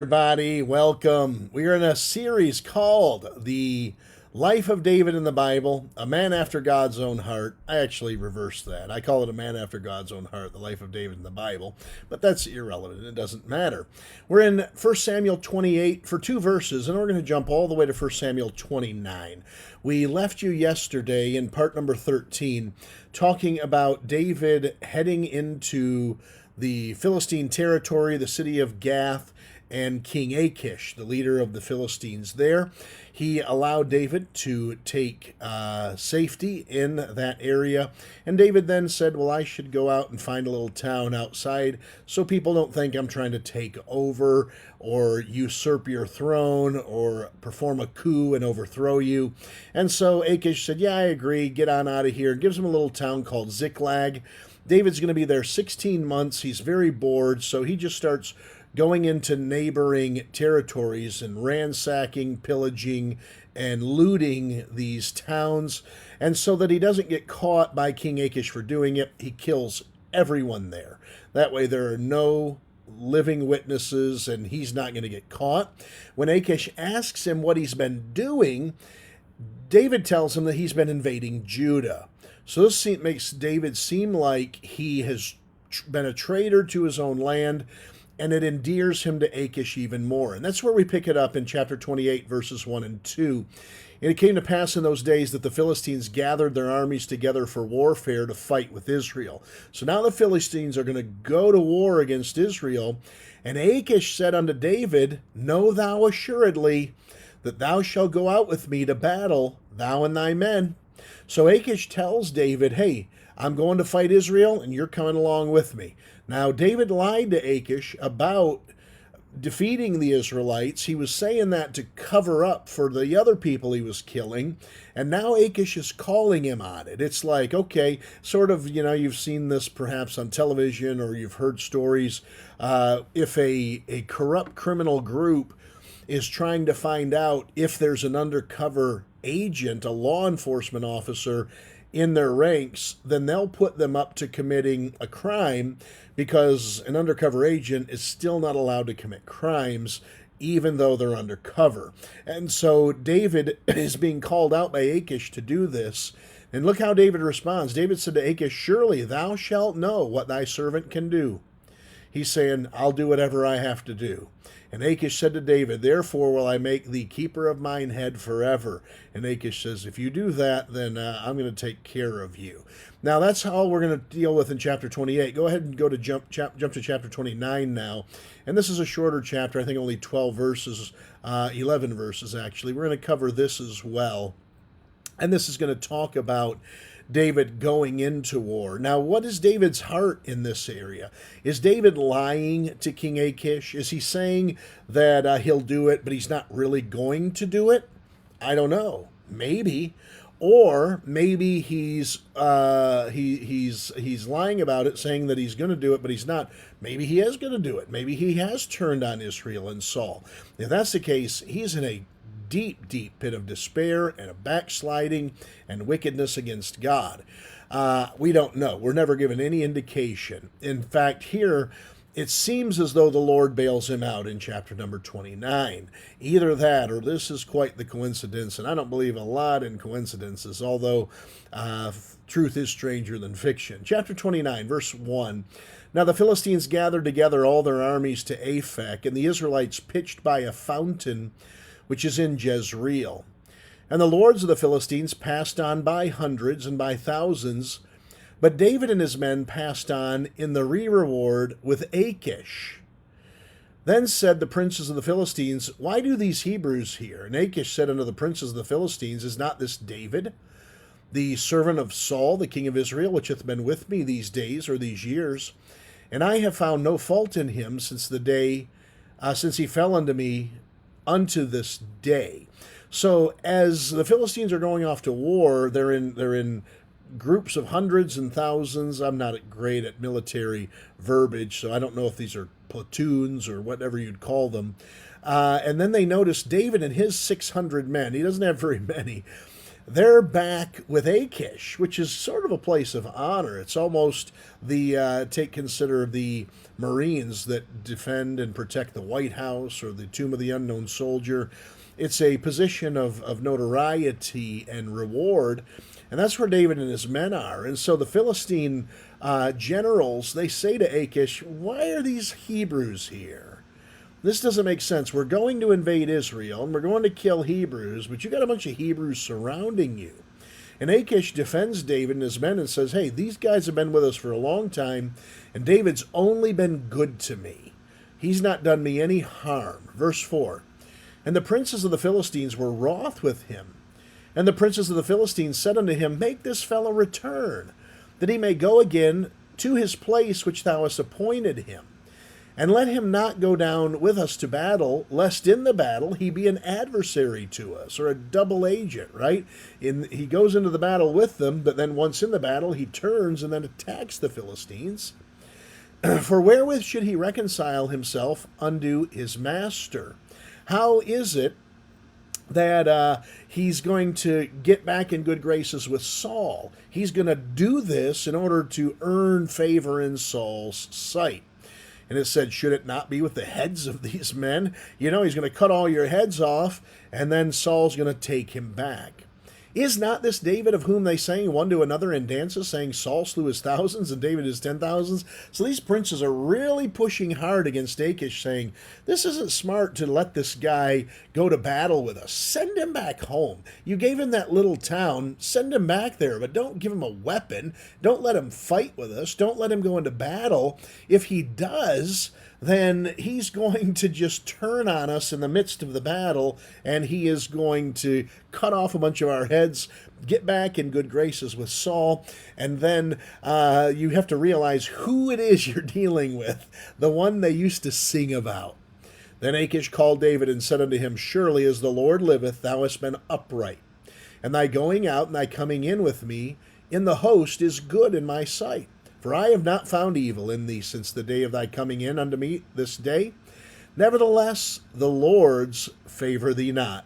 Everybody, welcome. We are in a series called The Life of David in the Bible, a man after God's own heart. I actually reversed that. I call it a man after God's own heart, the life of David in the Bible, but that's irrelevant. It doesn't matter. We're in 1 Samuel 28 for two verses, and we're going to jump all the way to 1 Samuel 29. We left you yesterday in part number 13 talking about David heading into the Philistine territory, the city of Gath, and King Achish, the leader of the Philistines there. He allowed David to take safety in that area. And David then said, well, I should go out and find a little town outside so people don't think I'm trying to take over or usurp your throne or perform a coup and overthrow you. And so Achish said, yeah, I agree. Get on out of here. Gives him a little town called Ziklag. David's going to be there 16 months. He's very bored, so he just starts going into neighboring territories and ransacking, pillaging, and looting these towns. And so that he doesn't get caught by King Achish for doing it, he kills everyone there. That way there are no living witnesses and he's not going to get caught. When Achish asks him what he's been doing, David tells him that he's been invading Judah. So this makes David seem like he has been a traitor to his own land, and it endears him to Achish even more. And that's where we pick it up in chapter 28, verses 1 and 2. And it came to pass in those days that the Philistines gathered their armies together for warfare to fight with Israel. So now the Philistines are going to go to war against Israel. And Achish said unto David, know thou assuredly that thou shalt go out with me to battle, thou and thy men. So Achish tells David, hey, I'm going to fight Israel, and you're coming along with me. Now, David lied to Achish about defeating the Israelites. He was saying that to cover up for the other people he was killing. And now Achish is calling him on it. It's like, okay, sort of, you've seen this perhaps on television or you've heard stories. If a corrupt criminal group is trying to find out if there's an undercover agent, a law enforcement officer in their ranks, then they'll put them up to committing a crime because an undercover agent is still not allowed to commit crimes even though they're undercover. And so David is being called out by Achish to do this. And look how David responds. David said to Achish, surely thou shalt know what thy servant can do. He's saying, I'll do whatever I have to do. And Achish said to David, therefore will I make thee keeper of mine head forever. And Achish says, if you do that, then I'm going to take care of you. Now that's all we're going to deal with in chapter 28. Go ahead and go to jump to chapter 29 now. And this is a shorter chapter, I think only 12 verses, 11 verses actually. We're going to cover this as well. And this is going to talk about David going into war. Now, what is David's heart in this area? Is David lying to King Achish? Is he saying that he'll do it, but he's not really going to do it? I don't know. Maybe. Or maybe he's lying about it, saying that he's going to do it, but he's not. Maybe he is going to do it. Maybe he has turned on Israel and Saul. If that's the case, he's in a deep, deep pit of despair and a backsliding and wickedness against God. We don't know. We're never given any indication. In fact, here it seems as though the Lord bails him out in chapter number 29. Either that or this is quite the coincidence, and I don't believe a lot in coincidences, although truth is stranger than fiction. Chapter 29, verse 1. Now the Philistines gathered together all their armies to Aphek, and the Israelites pitched by a fountain which is in Jezreel. And the lords of the Philistines passed on by hundreds and by thousands, but David and his men passed on in the reward with Achish. Then said the princes of the Philistines, why do these Hebrews here? And Achish said unto the princes of the Philistines, is not this David, the servant of Saul, the king of Israel, which hath been with me these days or these years? And I have found no fault in him since he fell unto me unto this day. So as the Philistines are going off to war, they're in groups of hundreds and thousands. I'm not great at military verbiage, so I don't know if these are platoons or whatever you'd call them. And then they notice David and his 600 men. He doesn't have very many. they're back with Achish, which is sort of a place of honor. It's almost consider the Marines that defend and protect the White House or the Tomb of the Unknown Soldier. It's a position of notoriety and reward, and that's where David and his men are. And so the Philistine generals, they say to Achish, "Why are these Hebrews here? This doesn't make sense. We're going to invade Israel and we're going to kill Hebrews, but you got a bunch of Hebrews surrounding you." And Achish defends David and his men and says, "Hey, these guys have been with us for a long time, and David's only been good to me. He's not done me any harm." Verse 4. And the princes of the Philistines were wroth with him. And the princes of the Philistines said unto him, "Make this fellow return, that he may go again to his place which thou hast appointed him. And let him not go down with us to battle, lest in the battle he be an adversary to us," or a double agent, right? He goes into the battle with them, but then once in the battle, he turns and then attacks the Philistines. "For wherewith should he reconcile himself unto his master?" How is it that he's going to get back in good graces with Saul? He's going to do this in order to earn favor in Saul's sight. And it said, should it not be with the heads of these men? He's going to cut all your heads off, and then Saul's going to take him back. Is not this David of whom they sang one to another in dances, saying, Saul slew his thousands and David his 10,000s? So these princes are really pushing hard against Achish, saying, this isn't smart to let this guy go to battle with us. Send him back home. You gave him that little town. Send him back there, but don't give him a weapon. Don't let him fight with us. Don't let him go into battle. If he does, then he's going to just turn on us in the midst of the battle, and he is going to cut off a bunch of our heads, get back in good graces with Saul, and then you have to realize who it is you're dealing with, the one they used to sing about. Then Achish called David and said unto him, surely as the Lord liveth, thou hast been upright, and thy going out and thy coming in with me in the host is good in my sight. For I have not found evil in thee since the day of thy coming in unto me this day. Nevertheless, the Lord's favor thee not.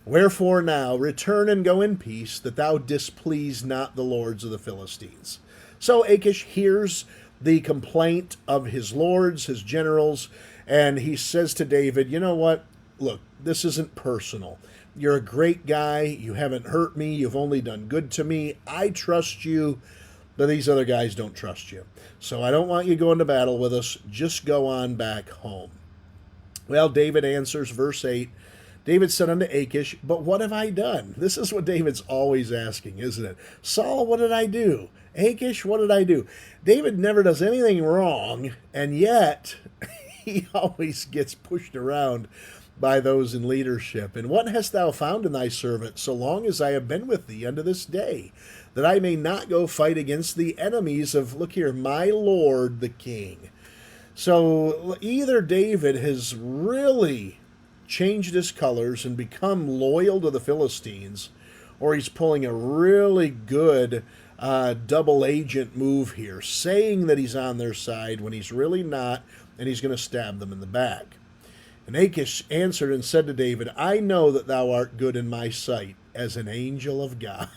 Wherefore now return and go in peace, that thou displease not the lords of the Philistines. So Achish hears the complaint of his lords, his generals, and he says to David, you know what? Look, this isn't personal. You're a great guy. You haven't hurt me. You've only done good to me. I trust you. But these other guys don't trust you. So I don't want you going to battle with us. Just go on back home. Well, David answers, verse 8. David said unto Achish, but what have I done? This is what David's always asking, isn't it? Saul, what did I do? Achish, what did I do? David never does anything wrong, and yet he always gets pushed around by those in leadership. And what hast thou found in thy servant, so long as I have been with thee unto this day, that I may not go fight against the enemies of, look here, my lord the king? So either David has really changed his colors and become loyal to the Philistines, or he's pulling a really good double agent move here, saying that he's on their side when he's really not, and he's going to stab them in the back. And Achish answered and said to David, I know that thou art good in my sight, as an angel of God.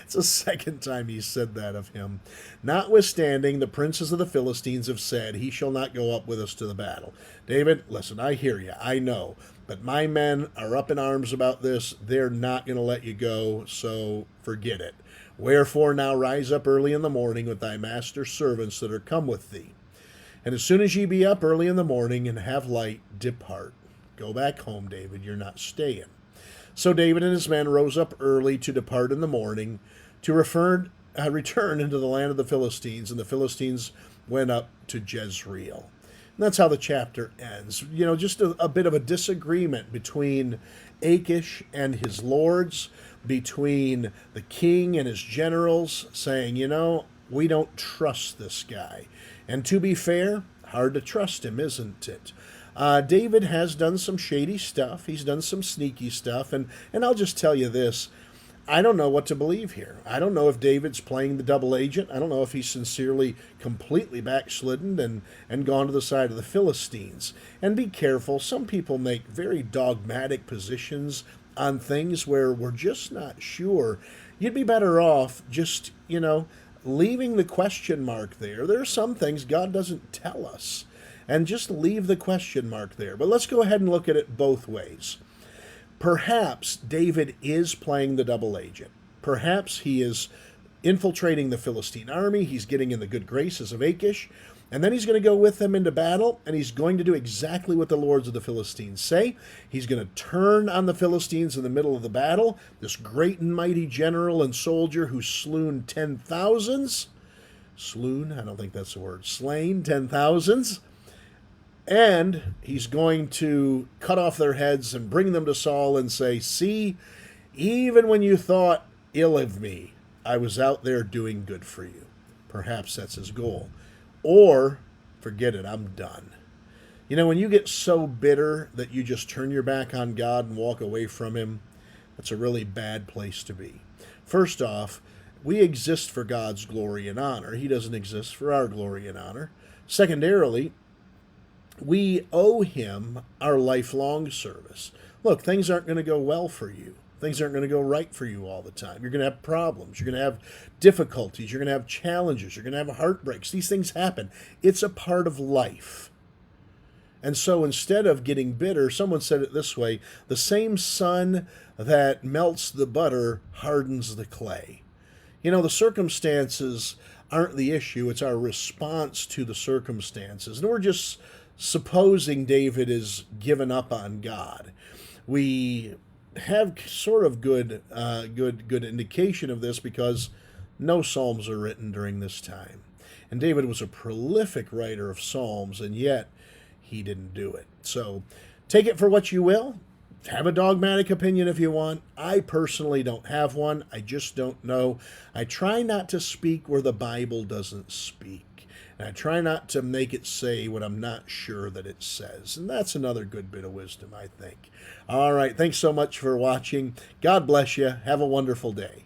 It's the second time he said that of him. Notwithstanding, the princes of the Philistines have said, he shall not go up with us to the battle. David, listen, I hear you, I know. But my men are up in arms about this. They're not going to let you go, so forget it. Wherefore now rise up early in the morning with thy master's servants that are come with thee. And as soon as ye be up early in the morning and have light, depart. Go back home, David, you're not staying. So David and his men rose up early to depart in the morning, to return into the land of the Philistines, and the Philistines went up to Jezreel. And that's how the chapter ends. Just a bit of a disagreement between Achish and his lords, between the king and his generals, saying, we don't trust this guy. And to be fair, hard to trust him, isn't it? David has done some shady stuff. He's done some sneaky stuff. And I'll just tell you this. I don't know what to believe here. I don't know if David's playing the double agent. I don't know if he's sincerely, completely backslidden and gone to the side of the Philistines. And be careful. Some people make very dogmatic positions on things where we're just not sure, you'd be better off just, leaving the question mark there. There are some things God doesn't tell us, and just leave the question mark there. But let's go ahead and look at it both ways. Perhaps David is playing the double agent. Perhaps he is infiltrating the Philistine army. He's getting in the good graces of Achish. And then he's going to go with them into battle, and he's going to do exactly what the lords of the Philistines say. He's going to turn on the Philistines in the middle of the battle. This great and mighty general and soldier who's slain 10,000s. Slain? I don't think that's the word. Slain 10,000s. And he's going to cut off their heads and bring them to Saul and say, see, even when you thought ill of me, I was out there doing good for you. Perhaps that's his goal. Or, forget it, I'm done. When you get so bitter that you just turn your back on God and walk away from him, that's a really bad place to be. First off, we exist for God's glory and honor. He doesn't exist for our glory and honor. Secondarily, we owe him our lifelong service. Look, things aren't going to go well for you. Things aren't going to go right for you all the time. You're going to have problems. You're going to have difficulties. You're going to have challenges. You're going to have heartbreaks. These things happen. It's a part of life. And so instead of getting bitter, someone said it this way, the same sun that melts the butter hardens the clay. The circumstances aren't the issue. It's our response to the circumstances. And we're just supposing David is given up on God. We have sort of good indication of this because no psalms are written during this time. And David was a prolific writer of psalms, and yet he didn't do it. So take it for what you will. Have a dogmatic opinion if you want. I personally don't have one. I just don't know. I try not to speak where the Bible doesn't speak. And I try not to make it say what I'm not sure that it says. And that's another good bit of wisdom, I think. All right. Thanks so much for watching. God bless you. Have a wonderful day.